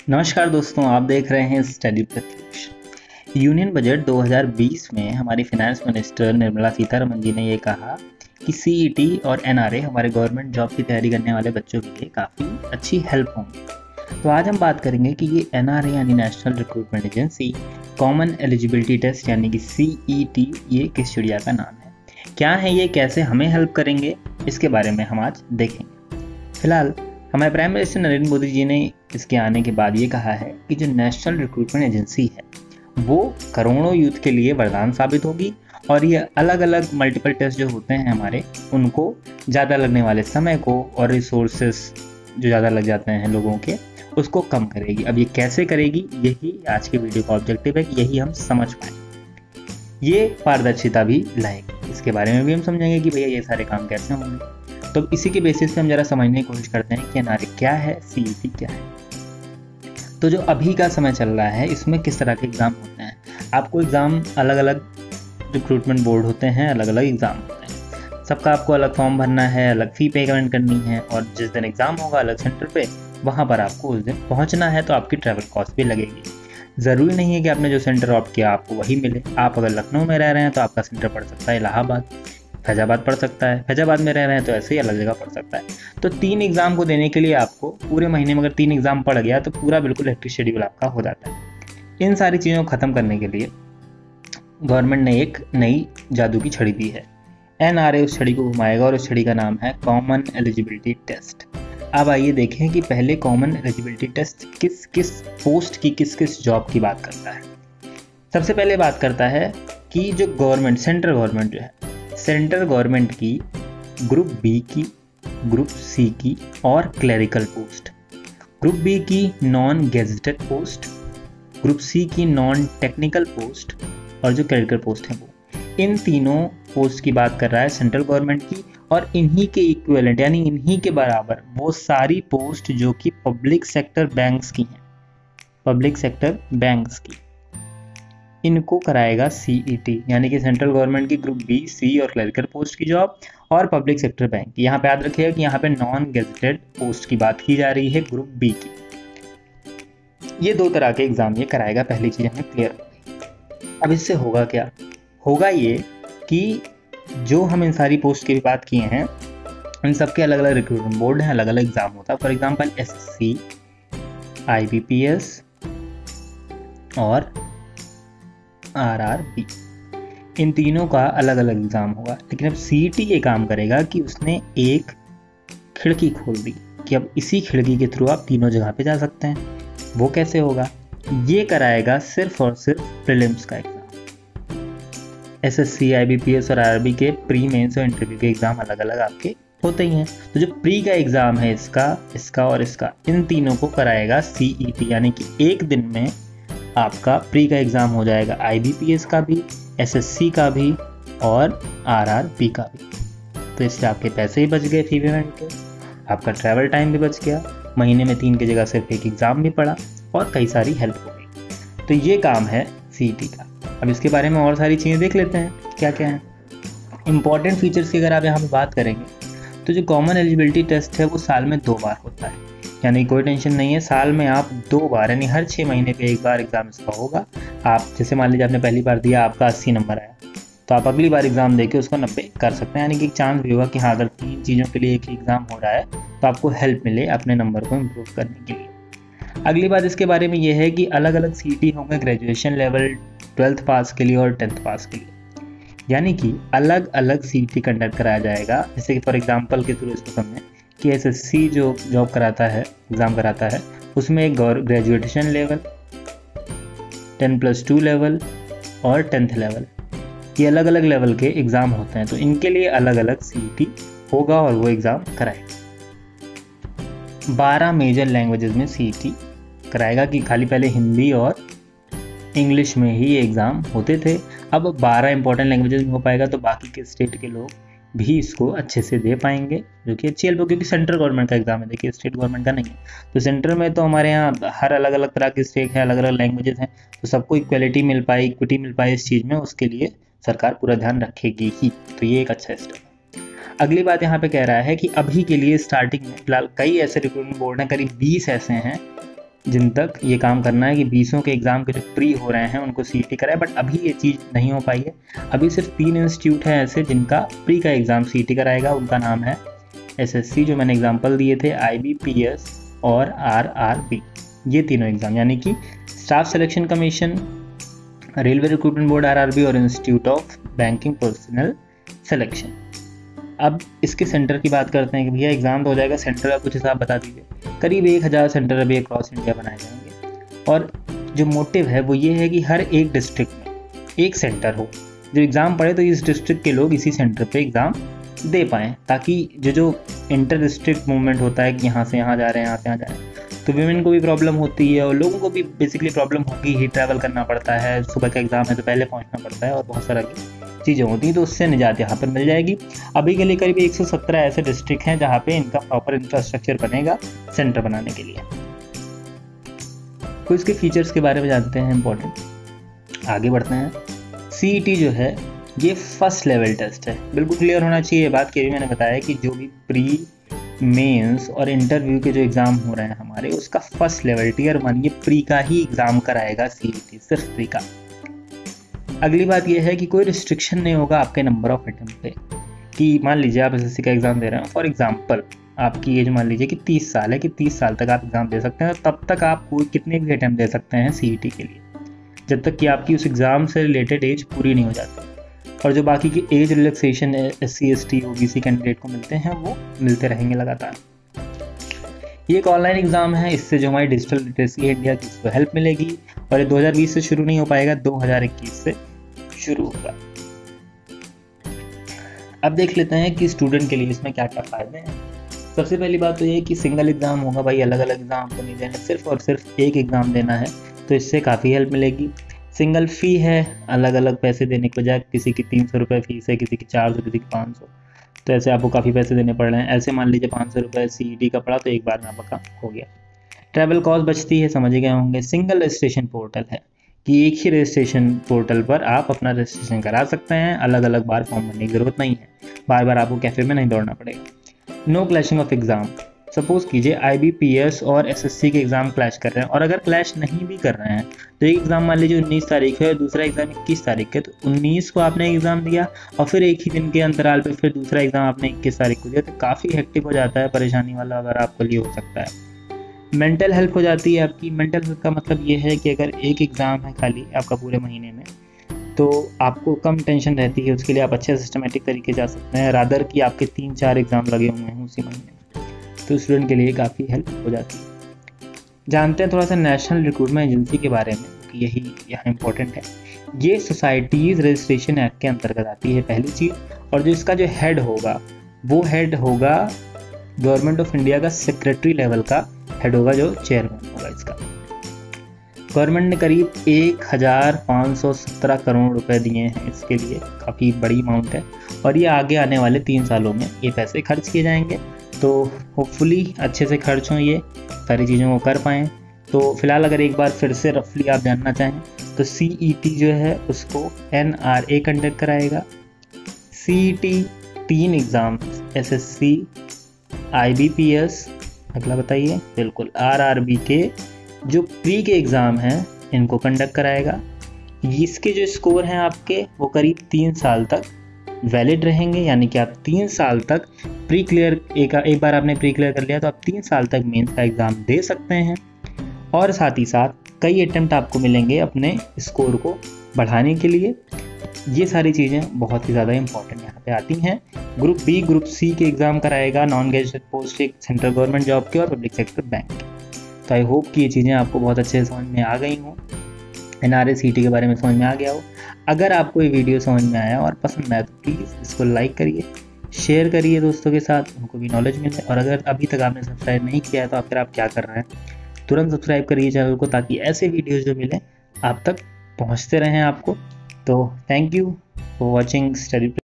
नमस्कार दोस्तों, आप देख रहे हैं स्टडी प्रत्युष। यूनियन बजट 2020 में हमारी फाइनेंस मिनिस्टर निर्मला सीतारमण जी ने ये कहा कि सीईटी और एनआरए हमारे गवर्नमेंट जॉब की तैयारी करने वाले बच्चों के लिए काफ़ी अच्छी हेल्प होंगी। तो आज हम बात करेंगे कि ये एनआरए यानी national recruitment agency common eligibility test यानी कि सीईटी ये किस चिड़िया का नाम है, क्या है ये, कैसे हमें हेल्प करेंगे, इसके बारे में हम आज देखेंगे। फिलहाल हमारे प्राइम मिनिस्टर नरेंद्र मोदी जी ने इसके आने के बाद ये कहा है कि जो नेशनल रिक्रूटमेंट एजेंसी है वो करोड़ों यूथ के लिए वरदान साबित होगी और ये अलग अलग मल्टीपल टेस्ट जो होते हैं हमारे, उनको ज़्यादा लगने वाले समय को और रिसोर्सेस जो ज़्यादा लग जाते हैं लोगों के, उसको कम करेगी। अब ये कैसे करेगी, यही आज की वीडियो का ऑब्जेक्टिव है कि यही हम समझ पाएँ। ये पारदर्शिता भी लाएगी, इसके बारे में भी हम समझेंगे कि भैया ये सारे काम कैसे होंगे। तो इसी के बेसिस पे हम जरा समझने की कोशिश करते हैं कि एनआरए क्या है, सीईटी क्या है। तो जो अभी का समय चल रहा है इसमें किस तरह के एग्ज़ाम होते हैं। आपको एग्ज़ाम अलग अलग रिक्रूटमेंट बोर्ड होते हैं, अलग अलग एग्ज़ाम होते हैं, सबका आपको अलग फॉर्म भरना है, अलग फ़ी पेमेंट करनी है और जिस दिन एग्ज़ाम होगा अलग सेंटर पे वहाँ पर आपको उस दिन पहुँचना है, तो आपकी ट्रैवल कॉस्ट भी लगेगी। ज़रूरी नहीं है कि आपने जो सेंटर ऑप्ट किया आपको वही मिले। आप अगर लखनऊ में रह रहे हैं तो आपका सेंटर पड़ सकता है इलाहाबाद, फैजाबाद पढ़ सकता है, फैजाबाद में रह रहे हैं तो ऐसे ही अलग जगह पढ़ सकता है। तो 3 एग्ज़ाम को देने के लिए आपको पूरे महीने में अगर 3 एग्ज़ाम पड़ गया तो पूरा बिल्कुल हेक्टिक शेड्यूल आपका हो जाता है। इन सारी चीज़ों को ख़त्म करने के लिए गवर्नमेंट ने एक नई जादू की छड़ी दी है। एनआरए उस छड़ी को घुमाएगा और उस छड़ी का नाम है कॉमन एलिजिबिलिटी टेस्ट। अब आइए देखें कि पहले कॉमन एलिजिबिलिटी टेस्ट किस किस पोस्ट की, किस किस जॉब की बात करता है। सबसे पहले बात करता है कि जो गवर्नमेंट, सेंट्रल गवर्नमेंट जो है, सेंट्रल गवर्नमेंट की ग्रुप बी की, ग्रुप सी की और क्लरिकल पोस्ट, ग्रुप बी की non gazetted post, group C की नॉन टेक्निकल पोस्ट और जो क्लरिकल पोस्ट है वो, इन तीनों पोस्ट की बात कर रहा है सेंट्रल गवर्नमेंट की। और इन्हीं के इक्विवेलेंट यानी इन्हीं के बराबर वो सारी पोस्ट जो कि पब्लिक सेक्टर बैंक्स की हैं, पब्लिक सेक्टर बैंक्स की, इनको कराएगा सीईटी यानी कि सेंट्रल गवर्नमेंट की ग्रुप बी, सी और क्लरिकल पोस्ट की जॉब और पब्लिक सेक्टर बैंक। यहाँ पे याद रखिएगा कि यहाँ पे नॉन गेजेटेड पोस्ट की बात की जा रही है, ग्रुप बी की। ये 2 तरह के एग्जाम ये कराएगा, पहली चीज हमें क्लियर हो गई। अब इससे होगा क्या, होगा ये कि जो हम इन सारी पोस्ट की भी बात किए हैं, इन सबके अलग अलग रिक्रूटमेंट बोर्ड हैं, अलग अलग एग्जाम होता है। फॉर एग्जाम्पल एसएससी, आईबीपीएस और आरआरबी, इन तीनों का अलग अलग एग्जाम होगा। लेकिन अब सीईटी ये काम करेगा कि उसने एक खिड़की खोल दी कि अब इसी खिड़की के थ्रू आप तीनों जगह पे जा सकते हैं। वो कैसे होगा, ये कराएगा सिर्फ और सिर्फ प्रीलिम्स का एग्जाम। एसएससी, आईबीपीएस और आरआरबी के प्री मेंस और इंटरव्यू के एग्जाम अलग अलग आपके होते ही हैं। तो जो प्री का एग्जाम है इसका और इसका, इन तीनों को कराएगा सीईटी यानी कि एक दिन में आपका प्री का एग्ज़ाम हो जाएगा, आईबीपीएस का भी, एसएससी का भी और आरआरबी का भी। तो इससे आपके पैसे ही बच गए फी पेमेंट के, आपका ट्रैवल टाइम भी बच गया, महीने में 3 की जगह सिर्फ एक एग्ज़ाम भी पड़ा और कई सारी हेल्प हो गई। तो ये काम है सीईटी का। अब इसके बारे में और सारी चीज़ें देख लेते हैं क्या क्या है। इंपॉर्टेंट फीचर्स की अगर आप यहाँ पर बात करेंगे तो जो कॉमन एलिजिबिलिटी टेस्ट है वो साल में 2 बार होता है, यानी कोई टेंशन नहीं है। साल में आप 2 बार यानी हर 6 महीने पे एक बार एग्ज़ाम इसका होगा। आप जैसे मान लीजिए आपने पहली बार दिया, आपका 80 नंबर आया, तो आप अगली बार एग्ज़ाम देके उसको 90 कर सकते हैं। यानी कि एक चांस भी होगा कि हाँ, अगर 3 चीज़ों के लिए एक ही एग्ज़ाम हो रहा है तो आपको हेल्प मिले अपने नंबर को इम्प्रूव करने के लिए। अगली बात इसके बारे में ये है कि अलग अलग सीईटी होंगे ग्रेजुएशन लेवल, 12th पास के लिए और 10th पास के लिए, यानी कि अलग अलग सीईटी कंडक्ट कराया जाएगा। जैसे कि फॉर एग्जाम्पल के थ्रू इसको समझें कि एसएससी जो जॉब कराता है, एग्ज़ाम कराता है, उसमें एक ग्रेजुएशन लेवल, 10+2 लेवल और 10th लेवल, ये अलग अलग लेवल के एग्ज़ाम होते हैं। तो इनके लिए अलग अलग सीईटी होगा और वो एग्ज़ाम कराएगा। 12 मेजर लैंग्वेजेस में सीईटी कराएगा कि खाली पहले हिंदी और इंग्लिश में ही ये एग्ज़ाम होते थे, अब 12 इंपॉर्टेंट लैंग्वेजेस में हो पाएगा। तो बाकी के स्टेट के लोग भी इसको अच्छे से दे पाएंगे, जो कि अच्छी हेल्प हो, क्योंकि सेंट्रल गवर्नमेंट का एग्जाम है, देखिए स्टेट गवर्नमेंट का नहीं है। तो सेंट्रल में तो हमारे यहाँ हर अलग अलग तरह के स्टेट है, अलग अलग लैंग्वेजेस हैं, तो सबको इक्वलिटी मिल पाए, इक्विटी मिल पाए इस चीज़ में, उसके लिए सरकार पूरा ध्यान रखेगी ही। तो ये एक अच्छा स्टेप है। अगली बात यहाँ पे कह रहा है कि अभी के लिए स्टार्टिंग में फिलहाल कई ऐसे रिक्रूटमेंट बोर्ड हैं, करीब 20 ऐसे हैं जिन तक ये काम करना है कि 20 के एग्ज़ाम के जो प्री हो रहे हैं उनको CET कराए, बट अभी ये चीज़ नहीं हो पाई है। अभी सिर्फ 3 इंस्टीट्यूट हैं ऐसे जिनका प्री का एग्ज़ाम CET कराएगा। उनका नाम है SSC, जो मैंने एग्जाम्पल दिए थे, IBPS और RRB, ये तीनों एग्ज़ाम, यानी कि staff selection commission, railway recruitment board RRB और institute of banking personal selection. अब इसके सेंटर की बात करते हैं कि भैया एग्ज़ाम तो हो जाएगा, सेंटर का कुछ हिसाब बता दीजिए। करीब 1000 सेंटर अभी अक्रॉस इंडिया बनाए जाएंगे, और जो मोटिव है वो ये है कि हर एक डिस्ट्रिक्ट में एक सेंटर हो, जो एग्ज़ाम पढ़े तो इस डिस्ट्रिक्ट के लोग इसी सेंटर पे एग्ज़ाम दे पाएँ, ताकि जो इंटर डिस्ट्रिक्ट मूवमेंट होता है कि यहाँ से यहाँ जा रहे हैं, यहाँ से यहाँ जा रहे हैं, तो वीमेन को भी प्रॉब्लम होती है और लोगों को भी बेसिकली प्रॉब्लम होगी ही। ट्रैवल करना पड़ता है, सुबह का एग्ज़ाम है तो पहले पहुँचना पड़ता है और बहुत सारा चीज़ें होती हैं, तो उससे निजात यहाँ पर मिल जाएगी। अभी के लिए करीब 117 ऐसे डिस्ट्रिक्ट हैं जहाँ पे इनका प्रॉपर इंफ्रास्ट्रक्चर बनेगा सेंटर बनाने के लिए। तो इसके फीचर्स के बारे में जानते हैं, इंपॉर्टेंट। आगे बढ़ते हैं। CET जो है ये फर्स्ट लेवल टेस्ट है, बिल्कुल क्लियर होना चाहिए बात की। मैंने बताया कि जो भी प्री, मेंस और इंटरव्यू के जो एग्ज़ाम हो रहे हैं हमारे, उसका फर्स्ट लेवल Tier 1 ये प्री का ही एग्ज़ाम कराएगा CET, सिर्फ प्री का। अगली बात यह है कि कोई रिस्ट्रिक्शन नहीं होगा आपके नंबर ऑफ अटेम्प्ट पे, कि मान लीजिए आप SSC का एग्ज़ाम दे रहे हैं, फॉर एग्जांपल आपकी एज मान लीजिए कि 30 साल है, कि 30 साल तक आप एग्ज़ाम दे सकते हैं, तब तक आप कोई कितने भी अटैम्प्ट दे सकते हैं CET के लिए, जब तक कि आपकी उस एग्ज़ाम से रिलेटेड एज पूरी नहीं हो जाती। और जो बाकी की age relaxation SC ST OBC candidate को मिलते हैं वो मिलते रहेंगे लगातार। ये एक ऑनलाइन एग्ज़ाम है, इससे जो हमारी डिजिटल लिटरेसी है इंडिया की, उसको हेल्प मिलेगी। और ये 2020 से शुरू नहीं हो पाएगा, 2021 से शुरू होगा। अब देख लेते हैं कि स्टूडेंट के लिए इसमें क्या क्या फ़ायदे हैं। सबसे पहली बात तो ये है कि सिंगल एग्ज़ाम होगा भाई, अलग अलग एग्ज़ाम को नहीं देना, सिर्फ और सिर्फ एक एग्ज़ाम देना है, तो इससे काफ़ी हेल्प मिलेगी। सिंगल फ़ी है, अलग अलग पैसे देने के बजाय, किसी की 300 रुपये फ़ीस है, किसी की 400, किसी की 500, तो ऐसे आपको काफ़ी पैसे देने पड़ रहे हैं। ऐसे मान लीजिए 500 रुपये CET का पड़ा तो एक बार में आपका काम हो गया। ट्रैवल कॉस्ट बचती है, समझ गए होंगे। सिंगल रजिस्ट्रेशन पोर्टल है कि एक ही रजिस्ट्रेशन पोर्टल पर आप अपना रजिस्ट्रेशन करा सकते हैं, अलग अलग बार फॉर्म भरने की ज़रूरत नहीं है, बार बार आपको कैफ़े में नहीं दौड़ना पड़ेगा। No clashing of exam. Suppose कीजिए IBPS और SSC के एग्ज़ाम क्लैश कर रहे हैं, और अगर क्लैश नहीं भी कर रहे हैं तो एक एग्ज़ाम मान लीजिए 19 तारीख है और दूसरा एग्ज़ाम 21 तारीख है, तो 19 को आपने एग्ज़ाम दिया और फिर एक ही दिन के अंतराल पे फिर दूसरा एग्ज़ाम आपने 21 तारीख को दिया, तो काफ़ी हेक्टिक हो जाता है, परेशानी वाला अगर आपके लिए हो सकता है। मेंटल हेल्थ हो जाती है आपकी। मेंटल हेल्थ का मतलब ये है कि अगर एक एग्ज़ाम है खाली आपका पूरे महीने में, तो आपको कम टेंशन रहती है, उसके लिए आप अच्छे सिस्टमेटिक तरीके जा सकते हैं, रादर कि आपके 3-4 एग्ज़ाम लगे हुए हैं उसी महीने में, तो स्टूडेंट के लिए काफ़ी हेल्प हो जाती है। जानते हैं थोड़ा सा नेशनल रिक्रूटमेंट एजेंसी के बारे में, कि यही यहाँ इंपॉर्टेंट है। ये सोसाइटीज़ रजिस्ट्रेशन एक्ट के अंतर्गत आती है, पहली चीज़। और जो इसका जो हेड होगा वो हेड होगा गवर्नमेंट ऑफ इंडिया का सेक्रेटरी लेवल का हेड होगा, जो चेयरमैन होगा इसका। गवर्नमेंट ने करीब 1517 करोड़ रुपए दिए हैं इसके लिए, काफ़ी बड़ी अमाउंट है, और ये आगे आने वाले 3 सालों में ये पैसे खर्च किए जाएंगे, तो होपफुली अच्छे से खर्च हों, ये सारी चीज़ों को कर पाएँ। तो फिलहाल अगर एक बार फिर से रफली आप जानना चाहें तो CET जो है उसको NRA कंडक्ट कराएगा। CET 3 एग्ज़ाम, SSC, IBPS, अगला बताइए, बिल्कुल RRB के जो प्री के एग्ज़ाम हैं इनको कंडक्ट कराएगा। इसके जो स्कोर हैं आपके वो करीब 3 साल तक वैलिड रहेंगे, यानी कि आप 3 साल तक प्री क्लियर, एक बार आपने प्री क्लियर कर लिया तो आप 3 साल तक मेंस का एग्ज़ाम दे सकते हैं। और साथ ही साथ कई अटेम्प्ट आपको मिलेंगे अपने स्कोर को बढ़ाने के लिए। ये सारी चीज़ें बहुत ही ज़्यादा इंपॉर्टेंट यहाँ पे आती हैं। ग्रुप B, ग्रुप C के एग्ज़ाम कराएगा, नॉन ग्रेजुएट पोस्ट एक सेंट्रल गवर्नमेंट जॉब के और पब्लिक सेक्टर बैंक। तो आई होप कि ये चीज़ें आपको बहुत अच्छे से समझ में आ गई हों, NRA CET के बारे में समझ में आ गया हो। अगर आपको ये वीडियो समझ में आया और पसंद आया तो प्लीज़ इसको लाइक करिए, शेयर करिए दोस्तों के साथ, उनको भी नॉलेज मिले। और अगर अभी तक आपने सब्सक्राइब नहीं किया है तो फिर आप क्या कर रहे हैं, तुरंत सब्सक्राइब करिए चैनल को, ताकि ऐसे वीडियोज़ जो मिलें आप तक पहुँचते रहें आपको। तो thank you for watching study.